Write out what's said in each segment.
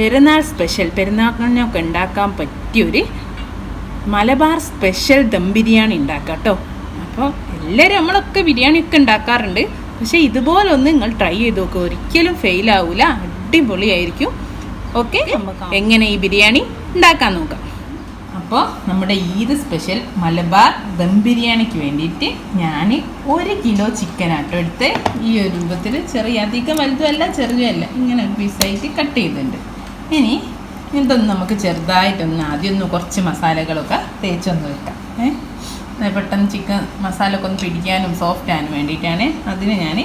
പെരുന്നാൾ സ്പെഷ്യൽ പെരുന്നാളിനൊക്കെ ഉണ്ടാക്കാൻ പറ്റിയൊരു മലബാർ സ്പെഷ്യൽ ദം ബിരിയാണി ഉണ്ടാക്കാം കേട്ടോ. അപ്പോൾ എല്ലാവരും നമ്മളൊക്കെ ബിരിയാണിയൊക്കെ ഉണ്ടാക്കാറുണ്ട്, പക്ഷേ ഇതുപോലൊന്ന് നിങ്ങൾ ട്രൈ ചെയ്ത് നോക്കുക, ഒരിക്കലും ഫെയിലാവില്ല, അടിപൊളിയായിരിക്കും. ഓക്കെ, എങ്ങനെ ഈ ബിരിയാണി ഉണ്ടാക്കാൻ നോക്കാം. അപ്പോൾ നമ്മുടെ ഈദ് സ്പെഷ്യൽ മലബാർ ദം ബിരിയാണിക്ക് വേണ്ടിയിട്ട് ഞാൻ 1 കിലോ ചിക്കൻ ആട്ടോ എടുത്ത് ഈ ഒരു രൂപത്തിൽ ചെറിയ, അധികം വലുതുമല്ല ചെറുതുമല്ല, ഇങ്ങനെ ഒരു പീസായിട്ട് കട്ട് ചെയ്തിട്ടുണ്ട്. ഇനി ഇതൊന്ന് നമുക്ക് ചെറുതായിട്ടൊന്ന് ആദ്യമൊന്ന് കുറച്ച് മസാലകളൊക്കെ തേച്ചൊന്ന് വെക്കാം. പെട്ടെന്ന് ചിക്കൻ മസാല ഒക്കെ ഒന്ന് പിടിക്കാനും സോഫ്റ്റ് ആകാനും വേണ്ടിയിട്ടാണ്. അതിന് ഞാൻ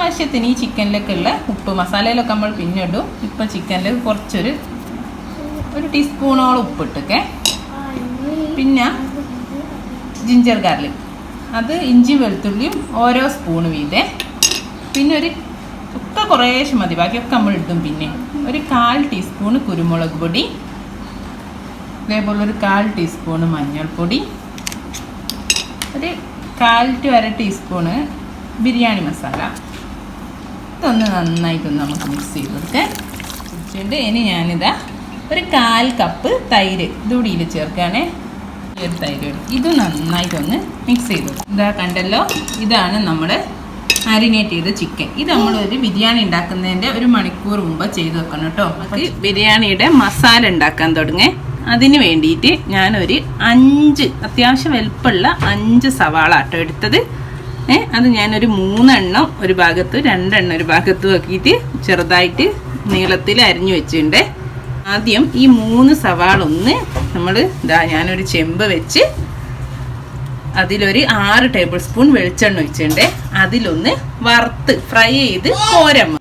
ആവശ്യത്തിന് ഈ ചിക്കനിലൊക്കെ ഉള്ള ഉപ്പ്, മസാലയിലൊക്കെ നമ്മൾ പിന്നെ ഇടും, ഇപ്പം ചിക്കനിൽ കുറച്ചൊരു ടീസ്പൂണോളം ഉപ്പിട്ടൊക്കെ, പിന്നെ ജിഞ്ചർ ഗാർലിക്, അത് ഇഞ്ചി വെളുത്തുള്ളിയും ഓരോ സ്പൂണ് വീതം, പിന്നെ ഒക്കെ കുറേശ്ശെ മതി, ബാക്കിയൊക്കെ നമ്മൾ ഇടും. പിന്നെ 1/4 ടീസ്പൂണ് കുരുമുളക് പൊടി, അതേപോലെ 1/4 ടീസ്പൂണ് മഞ്ഞൾപ്പൊടി, 1/4 to 1 ടീസ്പൂണ് ബിരിയാണി മസാല. ഇതൊന്ന് നന്നായിട്ടൊന്ന് നമുക്ക് മിക്സ് ചെയ്ത് കൊടുക്കാം. ഇനി ഞാനിതാ 1/4 കപ്പ് തൈര് ഇതുകൂടിയിൽ ചേർക്കുകയാണേ. ഈ ഒരു തൈര് ഇത് നന്നായിട്ടൊന്ന് മിക്സ് ചെയ്തു. ഇതാ കണ്ടല്ലോ, ഇതാണ് നമ്മൾ മാരിനേറ്റ് ചെയ്ത ചിക്കൻ. ഇത് നമ്മളൊരു ബിരിയാണി ഉണ്ടാക്കുന്നതിൻ്റെ 1 മണിക്കൂർ മുമ്പ് ചെയ്ത് വെക്കണം കേട്ടോ. നമുക്ക് ബിരിയാണിയുടെ മസാല ഉണ്ടാക്കാൻ തുടങ്ങേ. അതിന് വേണ്ടിയിട്ട് ഞാനൊരു 5 അത്യാവശ്യം വലുപ്പമുള്ള 5 സവാള ആട്ടോ എടുത്തത്. അത് ഞാനൊരു 3 എണ്ണം ഒരു ഭാഗത്ത്, 2 എണ്ണം ഒരു ഭാഗത്ത് ആക്കിയിട്ട് ചെറുതായിട്ട് നീളത്തിൽ അരിഞ്ഞു വെച്ചിട്ടുണ്ട്. ആദ്യം ഈ 3 സവാള ഒന്ന് നമ്മൾ ഞാനൊരു ചെമ്പ് വെച്ച് അതിലൊരു 6 ടേബിൾ സ്പൂൺ വെളിച്ചെണ്ണ ഒഴിച്ചിട്ടുണ്ട്. അതിലൊന്ന് വറുത്ത് ഫ്രൈ ചെയ്ത് കോരമ്മ.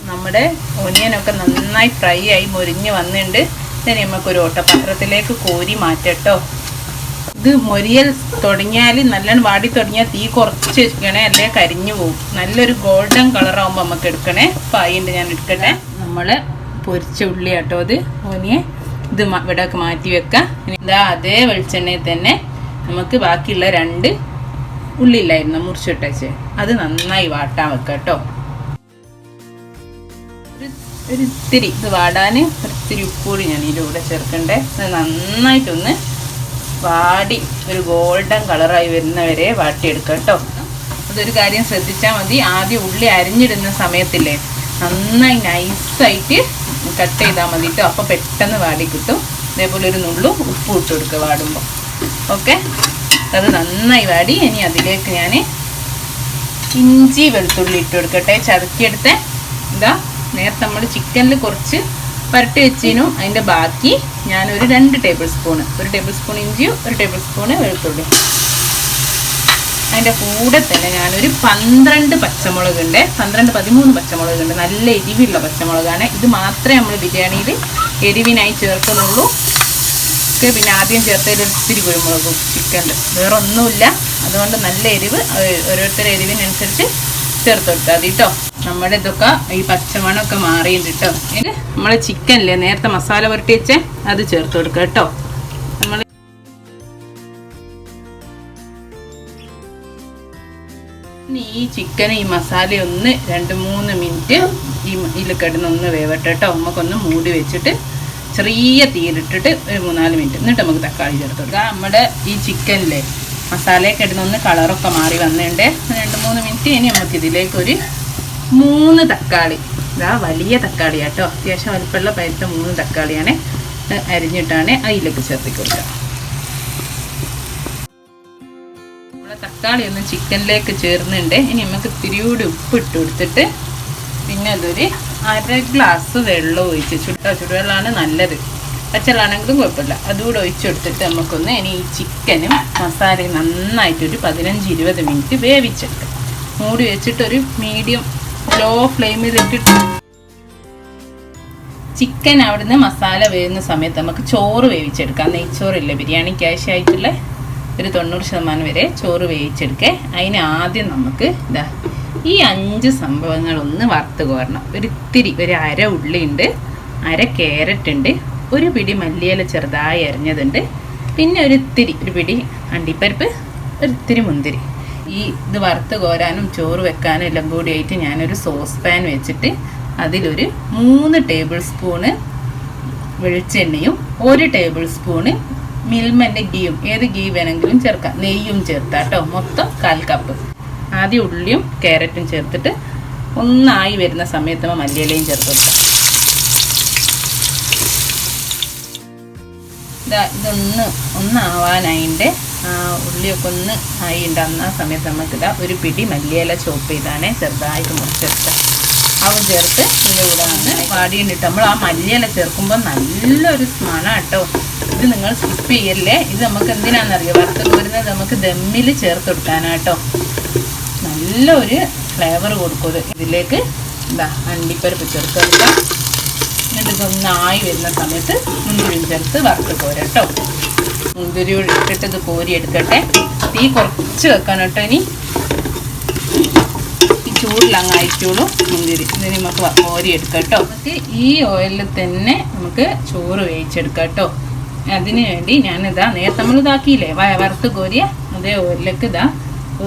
നമ്മുടെ ഒനിയനൊക്കെ നന്നായി ഫ്രൈ ആയി മൊരിഞ്ഞ് വന്നിട്ടുണ്ട്. ഇനി നമുക്കൊരു ഓട്ടപാത്രത്തിലേക്ക് കോരി മാറ്റട്ടോ. ഇത് മൊരിയൽ തുടങ്ങിയാൽ, നല്ലോണം വാടി തുടങ്ങിയാൽ തീ കുറച്ച് വെക്കണേ, അല്ലെങ്കിൽ കരിഞ്ഞു പോകും. നല്ലൊരു ഗോൾഡൻ കളറാകുമ്പോൾ നമുക്ക് എടുക്കണേ. പായിണ്ട് ഞാൻ എടുക്കട്ടെ. നമ്മൾ പൊരിച്ച ഉള്ളി കേട്ടോ അത് ഓനിയെ ഇത് ഇവിടെയൊക്കെ മാറ്റി വെക്കാം. ഇതാ അതേ വെളിച്ചെണ്ണയിൽ തന്നെ നമുക്ക് ബാക്കിയുള്ള 2 ഉള്ളി ഇല്ലായിരുന്നു മുറിച്ചിട്ടച്ച്, അത് നന്നായി വാട്ടാൻ വെക്കാം കേട്ടോ. ഒരിത്തിരി ഇത് വാടാൻ ഒരിത്തിരി ഉപ്പുകൂടി ഞാൻ ഇതിലൂടെ ചേർക്കണ്ടേ. അത് നന്നായിട്ടൊന്ന് വാടി ഒരു ഗോൾഡൻ കളറായി വരുന്നവരെ വാട്ടിയെടുക്കാം കേട്ടോ. അതൊരു കാര്യം ശ്രദ്ധിച്ചാൽ മതി, ആദ്യം ഉള്ളി അരിഞ്ഞിടുന്ന സമയത്തില്ലേ നന്നായി നൈസായിട്ട് കട്ട് ചെയ്താൽ മതി കേട്ടോ. അപ്പോൾ പെട്ടെന്ന് വാടി കിട്ടും. അതേപോലെ ഒരു നുള്ളും ഉപ്പ് ഇട്ട് കൊടുക്കുക വാടുമ്പോൾ. ഓക്കെ, അത് നന്നായി വാടി. ഇനി അതിലേക്ക് ഞാൻ ഇഞ്ചി വെളുത്തുള്ളി ഇട്ട് കൊടുക്കട്ടെ, ചതക്കിയെടുത്ത്. ഇതാ നേരത്തെ നമ്മൾ ചിക്കനിൽ കുറച്ച് പുരട്ടി വെച്ചിനും അതിൻ്റെ ബാക്കി ഞാനൊരു 2 ടേബിൾ സ്പൂണ്, 1 ടേബിൾ സ്പൂൺ ഇഞ്ചിയും 1 ടേബിൾ സ്പൂണ് വെളുത്തുള്ളി. അതിൻ്റെ കൂടെ തന്നെ ഞാനൊരു 12 പച്ചമുളകുണ്ട്, 13 പച്ചമുളകുണ്ട്. നല്ല എരിവുള്ള പച്ചമുളകാണ്. ഇത് മാത്രമേ നമ്മൾ ബിരിയാണിയിൽ എരിവിനായി ചേർക്കുന്നുള്ളൂ. ഒക്കെ പിന്നെ ആദ്യം ചേർത്തതിൽ ഒത്തിരി കുരുമുളകും ചിക്കനിൽ, വേറെ ഒന്നുമില്ല. അതുകൊണ്ട് നല്ല എരിവ് ഓരോരുത്തരുടെ എരിവിനനുസരിച്ച് ചേർത്ത് കൊടുത്താൽ മതി കേട്ടോ. നമ്മുടെ ഇതൊക്കെ ഈ പച്ചമണമൊക്കെ മാറിയിട്ട് കേട്ടോ. ഇത് നമ്മൾ ചിക്കനില്ലേ നേരത്തെ മസാല പുരട്ടി വെച്ചേ അത് ചേർത്ത് കൊടുക്കുക കേട്ടോ. നമ്മൾ ഈ ചിക്കൻ ഈ മസാല ഒന്ന് 2-3 മിനിറ്റ് ഇതിൽ കിടന്നൊന്ന് വേവട്ടെ കേട്ടോ. നമുക്കൊന്ന് മൂടി വെച്ചിട്ട് ചെറിയ തീയിലിട്ടിട്ട് ഒരു 3-4 മിനിറ്റ്, എന്നിട്ട് നമുക്ക് തക്കാളി ചേർത്ത് കൊടുക്കാം. നമ്മുടെ ഈ ചിക്കനിലെ മസാലയൊക്കെ ഇടുന്നൊന്ന് കളറൊക്കെ മാറി വന്നിട്ടുണ്ട്. 2-3 മിനിറ്റ്. ഇനി നമുക്കിതിലേക്കൊരു 3 തക്കാളി, ഇതാ വലിയ തക്കാളി കേട്ടോ, അത്യാവശ്യം വലുപ്പമുള്ള പഴുത്ത 3 തക്കാളിയാണ് അരിഞ്ഞിട്ടാണ് അതിലേക്ക് ചേർത്തി കൊടുക്കുക. നമ്മളെ തക്കാളി ഒന്ന് ചിക്കനിലേക്ക് ചേർന്നുണ്ട്. ഇനി നമുക്ക് ഇത്തിരിയൂടി ഉപ്പ് ഇട്ട് കൊടുത്തിട്ട് പിന്നെ അതൊരു 1/2 ഗ്ലാസ് വെള്ളം ഒഴിച്ച്, ചുടുവെള്ളമാണ് നല്ലത്, പച്ചവെള്ളമാണെങ്കിലും കുഴപ്പമില്ല, അതുകൂടെ ഒഴിച്ചെടുത്തിട്ട് നമുക്കൊന്ന് ഇനി ഈ ചിക്കനും മസാലയും നന്നായിട്ടൊരു 15-20 മിനിറ്റ് വേവിച്ചെടുക്കാം. മൂടി വെച്ചിട്ടൊരു മീഡിയം ലോ ഫ്ലെയിമിലിട്ടിട്ട് ചിക്കൻ അവിടുന്ന് മസാല വേവുന്ന സമയത്ത് നമുക്ക് ചോറ് വേവിച്ചെടുക്കാം. നെയ്ച്ചോറില്ല, ബിരിയാണിക്ക് ആവശ്യമായിട്ടുള്ള ഒരു 90% വരെ ചോറ് വേവിച്ചെടുക്കുക. അതിന് ആദ്യം നമുക്ക് ഇതാ ഈ 5 സംഭവങ്ങളൊന്ന് വറുത്ത് കോരണം. ഒരിത്തിരി, ഒരു 1/2 ഉള്ളി ഉണ്ട്, 1/2 ക്യാരറ്റ് ഉണ്ട്, 1 പിടി മല്ലിയില ചെറുതായി അരിഞ്ഞതുണ്ട്, പിന്നെ ഒരു പിടി അണ്ടിപ്പരിപ്പ്, ഒരിത്തിരി മുന്തിരി. ഈ ഇത് വറുത്ത് കോരാനും ചോറ് വെക്കാനും എല്ലാം കൂടിയായിട്ട് ഞാനൊരു സോസ് പാൻ വെച്ചിട്ട് അതിലൊരു 3 ടേബിൾ സ്പൂണ് വെളിച്ചെണ്ണയും 1 ടേബിൾ സ്പൂണ് മിൽമൻ്റെ ഗീയും, ഏത് ഗീ വേണമെങ്കിലും ചേർക്കാം, നെയ്യും ചേർത്താട്ടോ. മൊത്തം 1/4 കപ്പ്. ആദ്യം ഉള്ളിയും ക്യാരറ്റും ചേർത്തിട്ട് ഒന്നായി വരുന്ന സമയത്ത് മല്ലിയിലയും ചേർത്ത് വെക്കാം. ഒന്നാവാനായിൻ്റെ ഉള്ളിയൊക്കെ ഒന്ന് ആയി ഉണ്ടാകുന്ന ആ സമയത്ത് നമുക്കിതാ ഒരു പിടി മല്ലിയില ചോപ്പ് ചെയ്താണേ ചെറുതായിട്ട് മുറിച്ചെടുക്കാം. അവ ചേർത്ത് ഇതിലൂടെ ഒന്ന് വാടിയിട്ടിട്ട് നമ്മൾ ആ മല്ലിയില ചേർക്കുമ്പോൾ നല്ലൊരു മണം കേട്ടോ. ഇത് നിങ്ങൾ സ്കിപ്പ് ചെയ്യല്ലേ. ഇത് നമുക്ക് എന്തിനാണെന്നറിയോ, വറുത്ത് കോരുന്നത് നമുക്ക് ദമ്മിൽ ചേർത്ത് കൊടുക്കാനാട്ടോ. നല്ലൊരു ഫ്ലേവർ കൊടുക്കും. ഇതിലേക്ക് എന്താ അണ്ടിപ്പരിപ്പ് ചേർത്ത് കൊടുക്കാം. എന്നിട്ട് ഇതൊന്നായി വരുന്ന സമയത്ത് മുന്തിരി ചേർത്ത് വറുത്ത് കോരട്ടോ. മുന്തിരി ഇട്ടിട്ട് ഇത് കോരി എടുക്കട്ടെ. തീ കുറച്ച് വെക്കണം കേട്ടോ. ഇനി ഈ ചൂടിലങ്ങ് അയച്ചോളൂ മുന്തിരി. ഇത് നമുക്ക് കോരി എടുക്കാം കേട്ടോ. നമുക്ക് ഈ ഓയിലിൽ തന്നെ നമുക്ക് ചോറ് വേവിച്ചെടുക്കാം കേട്ടോ. അതിന് വേണ്ടി ഞാനിതാ നേരത്തെ നമ്മൾ ഇതാക്കിയില്ലേ വറുത്ത് കോരിയ അതേ ഓയിലേക്ക് ഇതാ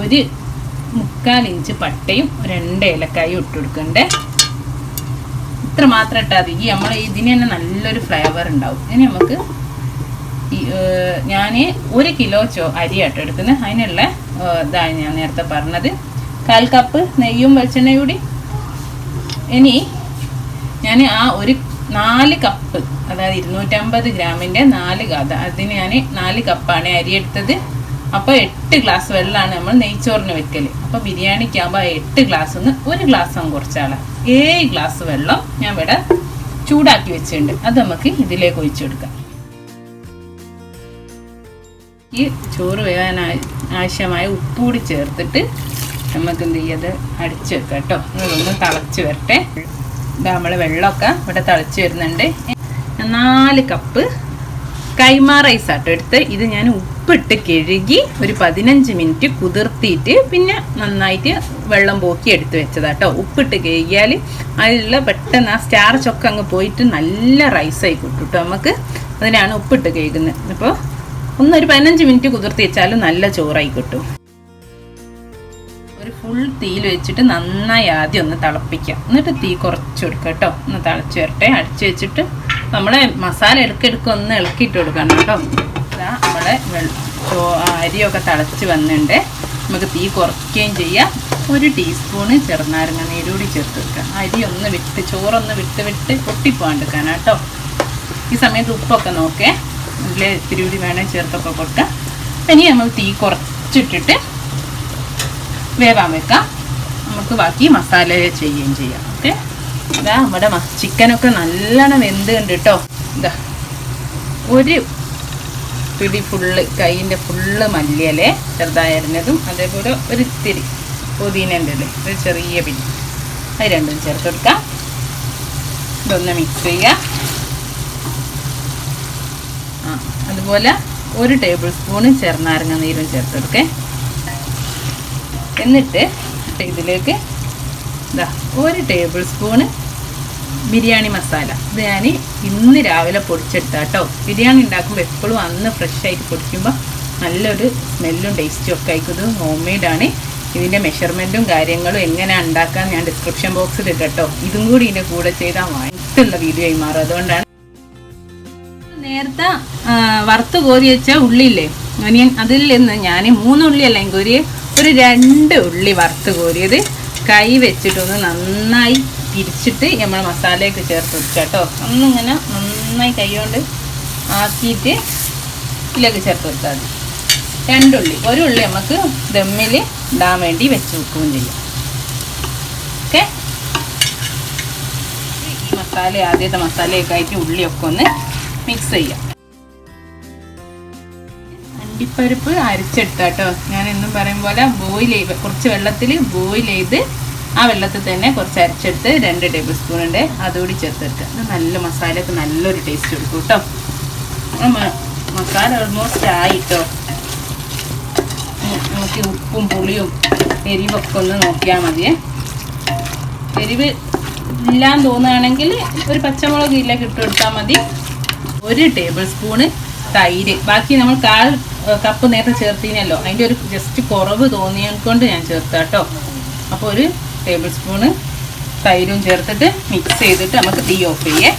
ഒരു 3/4 ഇഞ്ച് പട്ടയും 2 ഏലക്കായും ഇട്ട് കൊടുക്കണ്ടേ. ഇത്ര മാത്രം ഇട്ടാൽ മതി. നമ്മൾ ഇതിന് തന്നെ നല്ലൊരു ഫ്ലേവർ ഉണ്ടാവും. ഇനി നമുക്ക് ഞാൻ 1 കിലോ അരിയാട്ടോ എടുക്കുന്നത്. അതിനുള്ള ഇതാണ് ഞാൻ നേരത്തെ പറഞ്ഞത്. 1/4 കപ്പ് നെയ്യും വെളിച്ചെണ്ണയും കൂടി. ഇനി ഞാൻ ആ ഒരു 4 കപ്പ്, അതായത് 250 ഗ്രാമിൻ്റെ 4 അതിന് ഞാൻ 4 കപ്പാണ് അരി എടുത്തത്. അപ്പോൾ 8 ഗ്ലാസ് വെള്ളമാണ് നമ്മൾ നെയ്ച്ചോറിന് വെക്കൽ. അപ്പോൾ ബിരിയാണിക്കാകുമ്പോൾ 8 ഗ്ലാസ് നിന്ന് 1 ഗ്ലാസ് കുറച്ചാണ് 7 ഗ്ലാസ് വെള്ളം ഞാൻ ഇവിടെ ചൂടാക്കി വെച്ചിട്ടുണ്ട്. അത് നമുക്ക് ഇതിലേക്ക് ഒഴിച്ചു കൊടുക്കാം. ഈ ചോറ് വേകാൻ ആവശ്യമായ ഉപ്പ് കൂടി ചേർത്തിട്ട് നമുക്ക് എന്ത് ചെയ്യത് അടിച്ചു വെക്കാം കേട്ടോ. ഇതൊന്ന് തിളച്ച് വരട്ടെ. ഇതാ നമ്മൾ വെള്ളമൊക്കെ ഇവിടെ തിളച്ച് വരുന്നുണ്ട്. 4 കപ്പ് കൈമ റൈസ് ആട്ടോ എടുത്ത്. ഇത് ഞാൻ ഉപ്പിട്ട് കഴുകി ഒരു 15 മിനിറ്റ് കുതിർത്തിയിട്ട് പിന്നെ നന്നായിട്ട് വെള്ളം പോക്കി എടുത്ത് വെച്ചതാട്ടോ. ഉപ്പിട്ട് കഴുകിയാൽ അതിലുള്ള പെട്ടെന്ന് ആ സ്റ്റാർച്ചൊക്കെ അങ്ങ് പോയിട്ട് നല്ല റൈസായി കിട്ടും കേട്ടോ നമുക്ക്. അതിനാണ് ഉപ്പിട്ട് കഴുകുന്നത്. അപ്പോൾ ഒരു 15 മിനിറ്റ് കുതിർത്തി വെച്ചാലും നല്ല ചോറായി കിട്ടും. ഒരു ഫുൾ തീയിൽ വെച്ചിട്ട് നന്നായി ആദ്യം ഒന്ന് തിളപ്പിക്കാം. എന്നിട്ട് തീ കുറച്ച് കൊടുക്കുക കേട്ടോ. ഒന്ന് തിളച്ച് വരട്ടെ. അടിച്ച് വെച്ചിട്ട് നമ്മളെ മസാല ഒന്ന് ഇളക്കിയിട്ട് കൊടുക്കണം കേട്ടോ. നമ്മളെ അരിയൊക്കെ തിളച്ച് വന്നിട്ടുണ്ട്. നമുക്ക് തീ കുറയ്ക്കുകയും ചെയ്യാം. 1 ടീസ്പൂണ് ചെറുനാരങ്ങ നീരൂടി ചേർത്ത് വെക്കുക. അരി ഒന്ന് വിട്ട് ചോറൊന്ന് വിട്ട് പൊട്ടിപ്പോകാണ്ടിരിക്കാനാണ് കേട്ടോ. ഈ സമയത്ത് ഉപ്പൊക്കെ നോക്കേ. ഇതിൽ ഇത്തിരി കൂടി വേണേൽ ചേർത്തൊക്കെ കൊടുക്കാം. ഇനി നമ്മൾ തീ കുറച്ചിട്ടിട്ട് വേവാൻ വെക്കാം. നമുക്ക് ബാക്കി മസാല ചെയ്യുകയും ചെയ്യാം. ഓക്കെ. ഇതാ നമ്മുടെ ചിക്കനൊക്കെ നല്ലോണം വെന്ത് ഉണ്ട് കേട്ടോ. ഇതാ ഒരു പിടി ഫുള്ള് കൈയിൻ്റെ ഫുള്ള് മല്ലിയില ചെറുതായി അരിഞ്ഞതും അതേപോലെ ഒരു ഇത്തിരി പുതിനേൻ്റെ ഇല ഒരു ചെറിയ പിടി, അത് രണ്ടും ചേർത്ത് കൊടുക്കാം. ഇതൊന്ന് മിക്സ് ചെയ്യാം. അതുപോലെ 1 ടേബിൾ സ്പൂണ് ചെറുനാരങ്ങ നീരും ചേർത്ത് കൊടുക്കേ. എന്നിട്ട് ഇതിലേക്ക് ഇതാ 1 ടേബിൾ സ്പൂണ് ബിരിയാണി മസാല. ഇത് ഞാൻ ഇന്ന് രാവിലെ പൊടിച്ചെടുത്താ കേട്ടോ. ബിരിയാണി ഉണ്ടാക്കുമ്പോൾ എപ്പോഴും അന്ന് ഫ്രഷ് ആയിട്ട് പൊടിക്കുമ്പോൾ നല്ലൊരു സ്മെല്ലും ടേസ്റ്റും ഒക്കെ ആയിരിക്കും. ഇത് ഹോം മെയ്ഡാണ്. ഇതിൻ്റെ മെഷർമെൻറ്റും കാര്യങ്ങളും എങ്ങനെയാണ് ഉണ്ടാക്കാൻ ഞാൻ ഡിസ്ക്രിപ്ഷൻ ബോക്സിൽ ഇട്ട് കേട്ടോ. ഇതും കൂടി ഇതിൻ്റെ കൂടെ ചെയ്താൽ വാങ്ങിയിട്ടുള്ള വീഡിയോ ആയി മാറും. അതുകൊണ്ടാണ് നേരത്തെ വറുത്ത് കോരി വെച്ച ഉള്ളിയില്ലേ ഒനിയൻ, അതിൽ നിന്ന് ഞാൻ 3 ഉള്ളിയല്ല കോരി, ഒരു 2 ഉള്ളി വറുത്ത് കോരിയത് കൈ വെച്ചിട്ടൊന്ന് നന്നായി തിരിച്ചിട്ട് നമ്മൾ മസാലയൊക്കെ ചേർത്ത് വെക്കുക കേട്ടോ. ഒന്നിങ്ങനെ നന്നായി കൈ കൊണ്ട് ആക്കിയിട്ട് ഇതിലേക്ക് ചേർത്ത് വെച്ചാൽ മതി. 2 ഉള്ളി, 1 ഉള്ളി നമുക്ക് ദമ്മിൽ ഇടാൻ വേണ്ടി വെച്ച് വെക്കുകയും ചെയ്യാം. ഓക്കെ. ഈ മസാല ആദ്യത്തെ മസാലയൊക്കെ ആയിട്ട് ഉള്ളിയൊക്കെ ഒന്ന് മിക്സ് ചെയ്യാം. അണ്ടിപ്പരിപ്പ് അരിച്ചെടുത്താട്ടോ. ഞാൻ എന്നും പറയും പോലെ ബോയിൽ ചെയ്ത് കുറച്ച് വെള്ളത്തിൽ ബോയിൽ ചെയ്ത് ആ വെള്ളത്തിൽ തന്നെ കുറച്ച് അരിച്ചെടുത്ത് 2 ടേബിൾ സ്പൂൺ ഉണ്ട് അതുകൂടി ചേർത്തെടുക്കുക. ഇത് നല്ല മസാലയൊക്കെ നല്ലൊരു ടേസ്റ്റ് കൊടുക്കും കേട്ടോ. മസാല ഓൾമോസ്റ്റ് ആയിട്ടോ. നമുക്ക് ഉപ്പും പുളിയും എരിവൊക്കെ ഒന്ന് നോക്കിയാൽ മതിയേ. എരിവ് ഇല്ലാന്ന് തോന്നുകയാണെങ്കിൽ ഒരു പച്ചമുളക് ഇതിലേക്ക് ഇട്ട് കൊടുത്താൽ മതി. 1 ടേബിൾ സ്പൂണ് തൈര്. ബാക്കി നമ്മൾ കപ്പ് നേരത്തെ ചേർത്തിനല്ലോ, അതിൻ്റെ ഒരു ജസ്റ്റ് കുറവ് തോന്നിയതുകൊണ്ട് ഞാൻ ചേർത്ത കേട്ടോ. അപ്പോൾ ഒരു ടേബിൾ സ്പൂണ് തൈരും ചേർത്തിട്ട് മിക്സ് ചെയ്തിട്ട് നമുക്ക് തീ ഓഫ് ചെയ്യേ.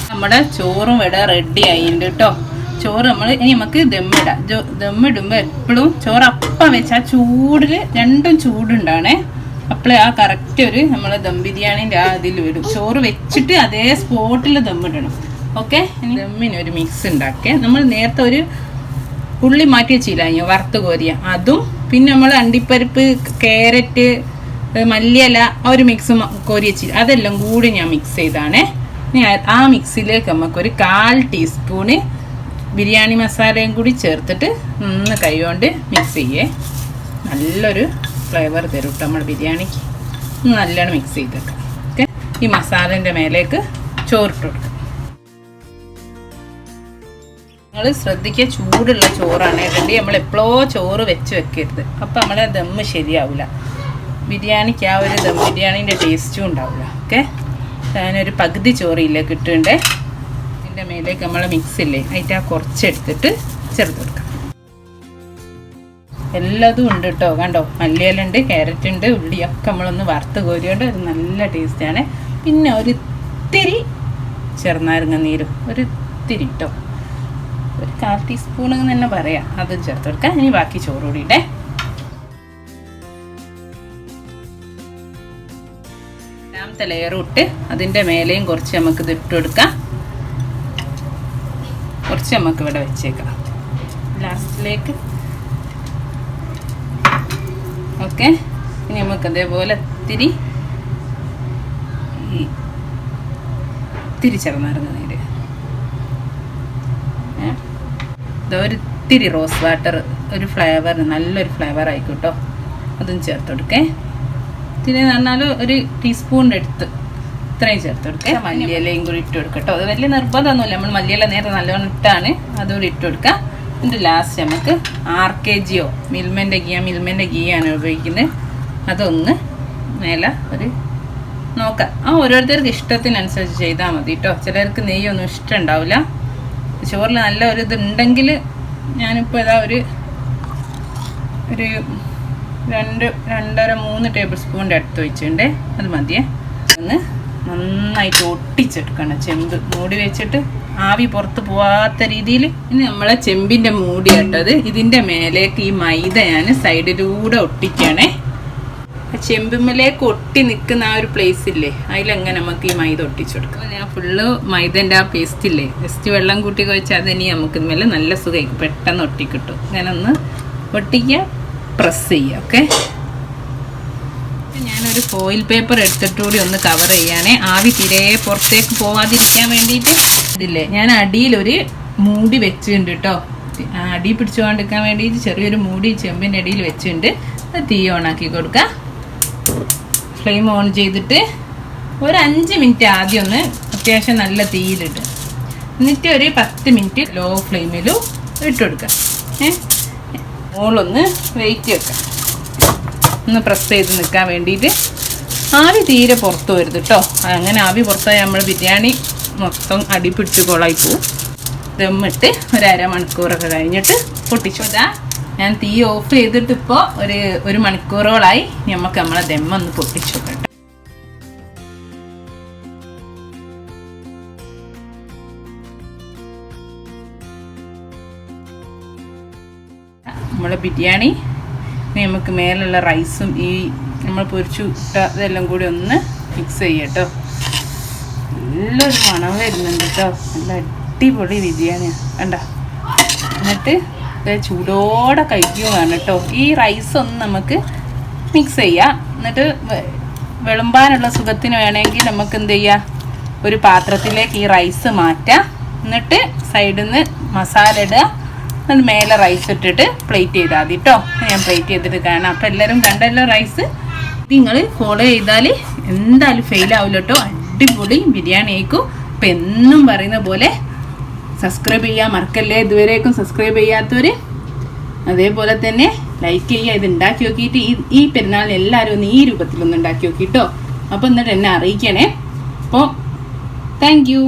നമ്മുടെ ചോറും ഇവിടെ റെഡി ആയിട്ടുണ്ട് കേട്ടോ. ചോറ് ഇനി നമുക്ക് ദമ്മിടാം. ദമ്മിടുമ്പോൾ എപ്പോഴും ചോറ് അപ്പം വെച്ചാൽ ചൂടിൽ രണ്ടും ചൂടുണ്ടാണേ. അപ്പോഴേ ആ കറക്റ്റ് ഒരു നമ്മൾ ദം ബിരിയാണീൻ്റെ ആ ഇതിൽ വരും. ചോറ് വെച്ചിട്ട് അതേ സ്പോട്ടിൽ ദമ്മിടണം. ഓക്കെ, ഇനി ദമ്മിനൊരു മിക്സ് ഉണ്ടാക്കിയ നമ്മൾ നേരത്തെ ഒരു ഉള്ളി മാറ്റി വെച്ചില്ല വറുത്ത് കോരിയ അതും, പിന്നെ നമ്മൾ അണ്ടിപ്പരിപ്പ്, ക്യാരറ്റ്, മല്ലിയില ആ ഒരു മിക്സ് കോരി വെച്ചില്ല, അതെല്ലാം കൂടി ഞാൻ മിക്സ് ചെയ്താണേ. ഇനി ആ മിക്സിലേക്ക് നമുക്കൊരു 1/4 ടീസ്പൂണ് ബിരിയാണി മസാലയും കൂടി ചേർത്തിട്ട് ഒന്ന് കൈകൊണ്ട് മിക്സ് ചെയ്യേ. നല്ലൊരു ഫ്ലേവർ തരും കേട്ടോ നമ്മുടെ ബിരിയാണിക്ക്. നല്ലോണം മിക്സ് ചെയ്തേക്കാം. ഓക്കെ, ഈ മസാലേൻ്റെ മേലേക്ക് ചോറിട്ട് കൊടുക്കുക. നിങ്ങൾ ശ്രദ്ധിക്കുക, ചൂടുള്ള ചോറാണ് ഇടേണ്ടി. നമ്മൾ എപ്പോഴോ ചോറ് വെക്കരുത്. അപ്പം നമ്മളെ ദമ്മ് ശരിയാവില്ല. ബിരിയാണിക്ക് ആ ഒരു ദം ബിരിയാണീൻ്റെ ടേസ്റ്റും ഉണ്ടാവില്ല. ഓക്കെ, ഞാനൊരു പകുതി ചോറില്ലേ കിട്ടുന്നുണ്ടേ. ഇതിൻ്റെ മേലേക്ക് നമ്മളെ മിക്സില്ലേ അതിൻ്റെ ആ കുറച്ചെടുത്തിട്ട് ചേർത്ത് കൊടുക്കാം. എല്ലാതും ഉണ്ട് കേട്ടോ. കണ്ടോ, മല്ലിയിലുണ്ട്, ക്യാരറ്റ് ഉണ്ട്, ഉള്ളിയൊക്കെ നമ്മളൊന്ന് വറുത്ത് കോരിയോണ്ട് അത് നല്ല ടേസ്റ്റാണ്. പിന്നെ ഒരു ഇത്തിരി ചെറുനാരങ്ങ നീരും ഒരു ഇത്തിരി കേട്ടോ, ഒരു 1/4 ടീസ്പൂൺ എന്ന് തന്നെ പറയാം, അതും ചേർത്ത് കൊടുക്കാം. ഇനി ബാക്കി ചോറ് കൂടിയിട്ടേ. രണ്ടാമത്തെ ലെയർ ഇട്ട് അതിൻ്റെ മേലെയും കുറച്ച് നമുക്ക് ഇത് ഇട്ട് കൊടുക്കാം. കുറച്ച് നമുക്ക് ഇവിടെ വെച്ചേക്കാം ലാസ്റ്റിലേക്ക്. ഓക്കെ, ഇനി നമുക്ക് അതേപോലെ ഇത്തിരി ചെറുനാരങ്ങ നീര്, ഒരു ഇത്തിരി റോസ് വാട്ടർ, ഒരു ഫ്ലേവർ, നല്ലൊരു ഫ്ലേവർ ആയിക്കോട്ടോ, അതും ചേർത്ത് കൊടുക്കേ. ഇത്തിരി എന്ന് പറഞ്ഞാൽ ഒരു ടീസ്പൂണിൻ്റെ അടുത്ത് ഇത്രയും ചേർത്ത് കൊടുക്കുക. മല്ലിയിലയും കൂടി ഇട്ട് കൊടുക്കട്ടോ. അത് വലിയ നിർബന്ധമൊന്നുമില്ല, നമ്മൾ മല്ലിയില നേരത്തെ നല്ലോണം ഇട്ടാണ്, അതുകൂടി ഇട്ട് കൊടുക്കുക. എന്നിട്ട് ലാസ്റ്റ് നമുക്ക് RKGയോ മിൽമൻ്റെ ഗീയാണ് ഉപയോഗിക്കുന്നത്, അതൊന്ന് മേലെ ഒരു നോക്കാം. ഓരോരുത്തർക്ക് ഇഷ്ടത്തിനനുസരിച്ച് ചെയ്താൽ മതി കേട്ടോ. ചിലർക്ക് നെയ്യൊന്നും ഇഷ്ടം ഉണ്ടാവില്ല. ചോറിൽ നല്ല ഒരു ഇതുണ്ടെങ്കിൽ ഞാനിപ്പോൾ ഇതാ ഒരു 2-3 ടേബിൾ സ്പൂണിൻ്റെ അടുത്ത് വെച്ചിട്ടുണ്ട്. അത് മതിയേ. ഒന്ന് നന്നായിട്ട് ഒട്ടിച്ചെടുക്കണം. ചെമ്പ് മൂടി വെച്ചിട്ട് ആവി പുറത്ത് പോവാത്ത രീതിയിൽ. ഇനി നമ്മളെ ചെമ്പിൻ്റെ മൂടി ഇട്ടത് ഇതിൻ്റെ മേലേക്ക് ഈ മൈദ ഞാൻ സൈഡിലൂടെ ഒട്ടിക്കണേ. ചെമ്പുമ്മലേക്ക് ഒട്ടി നിൽക്കുന്ന ആ ഒരു പ്ലേസ് ഇല്ലേ, അതിലെങ്ങനെ നമുക്ക് ഈ മൈദ ഒട്ടിച്ചു കൊടുക്കാം. ഞാൻ ഫുള്ള് മൈദൻ്റെ ആ പേസ്റ്റ് ഇല്ലേ, ജസ്റ്റ് വെള്ളം കൂട്ടി വെച്ചാൽ അതിനി നമുക്ക് മേലെ നല്ല സുഖമായിരിക്കും, പെട്ടെന്ന് ഒട്ടിക്കിട്ടും. ഇങ്ങനെ ഒന്ന് ഒട്ടിക്കുക, പ്രസ് ചെയ്യുക. ഓക്കെ, ഞാനൊരു ഫോയിൽ പേപ്പർ എടുത്തിട്ട് കൂടി ഒന്ന് കവർ ചെയ്യാനേ, ആവി തീരെ പുറത്തേക്ക് പോവാതിരിക്കാൻ വേണ്ടിയിട്ട്. ഇതില്ലേ ഞാൻ അടിയിലൊരു മൂടി വെച്ചിട്ടുണ്ട് കേട്ടോ, അടി പിടിച്ചുകൊണ്ടിരിക്കാൻ വേണ്ടിയിട്ട് ചെറിയൊരു മൂടി ചെമ്പിൻ്റെ അടിയിൽ വെച്ചിട്ടുണ്ട്. അത് തീ ഓണാക്കി കൊടുക്കുക. ഫ്ലെയിം ഓൺ ചെയ്തിട്ട് ഒരു 5 മിനിറ്റ് ആദ്യം ഒന്ന് അത്യാവശ്യം നല്ല തീയിലിട്ട്, എന്നിട്ട് ഒരു 10 മിനിറ്റ് ലോ ഫ്ലെയിമിലും ഇട്ട് കൊടുക്കുക. മോളൊന്ന് വെയിറ്റ് വെക്കാം, ഒന്ന് പ്രസ് ചെയ്ത് നിൽക്കാൻ വേണ്ടിയിട്ട്. ആവി തീരെ പുറത്ത് വരുത് കേട്ടോ. അങ്ങനെ ആവി പുറത്തായി നമ്മൾ ബിരിയാണി മൊത്തം അടി പിടിച്ച് കൊളായി പോവും. ദമ്മിട്ട് ഒരു അരമണിക്കൂറൊക്കെ കഴിഞ്ഞിട്ട് പൊട്ടിച്ചോട്ടാ. ഞാൻ തീ ഓഫ് ചെയ്തിട്ട് ഇപ്പോൾ ഒരു മണിക്കൂറോളായി. നമുക്ക് നമ്മളെ ദമ്മൊന്ന് പൊട്ടിച്ചു നോക്കട്ടെ. നമ്മളെ ബിരിയാണി നമുക്ക് മേലുള്ള റൈസും ഈ നമ്മൾ പൊരിച്ചു ഇതെല്ലാം കൂടി ഒന്ന് മിക്സ് ചെയ്യട്ടോ. നല്ലൊരു മണം വരുന്നുണ്ട് കേട്ടോ, നല്ല അടിപൊളി ബിരിയാണിയാണ് കണ്ട. എന്നിട്ട് ചൂടോടെ കഴിക്കുകയാണ് കേട്ടോ. ഈ റൈസ് ഒന്ന് നമുക്ക് മിക്സ് ചെയ്യാം. എന്നിട്ട് വിളമ്പാനുള്ള സുഖത്തിന് വേണമെങ്കിൽ നമുക്ക് എന്ത് ചെയ്യാം, ഒരു പാത്രത്തിലേക്ക് ഈ റൈസ് മാറ്റാം. എന്നിട്ട് സൈഡിൽ നിന്ന് മസാല ഇടുക, എന്നിട്ട് മേലെ റൈസ് ഇട്ടിട്ട് പ്ലേറ്റ് ചെയ്താൽ മതി കേട്ടോ. ഞാൻ പ്ലേറ്റ് ചെയ്തിട്ട് കാണാം. അപ്പോൾ എല്ലാവരും കണ്ടല്ലോ റൈസ്. നിങ്ങൾ ഫോളോ ചെയ്താൽ എന്തായാലും ഫെയിൽ ആവില്ല കേട്ടോ. അടിപൊളി ബിരിയാണി ആയിരിക്കും. അപ്പം എന്നും പറയുന്ന പോലെ സബ്സ്ക്രൈബ് ചെയ്യാൻ മറക്കല്ലേ. ഇതുവരേക്കും സബ്സ്ക്രൈബ് ചെയ്യാത്തവർ അതേപോലെ തന്നെ ലൈക്ക് ചെയ്യുക. ഇത് ഉണ്ടാക്കി നോക്കിയിട്ട് ഈ പെരുന്നാളിന് എല്ലാവരും ഒന്ന് ഈ രൂപത്തിലൊന്ന് ഉണ്ടാക്കി നോക്കിട്ടോ. അപ്പോൾ എന്നിട്ട് എന്നെ അറിയിക്കണേ. അപ്പോൾ താങ്ക് യു.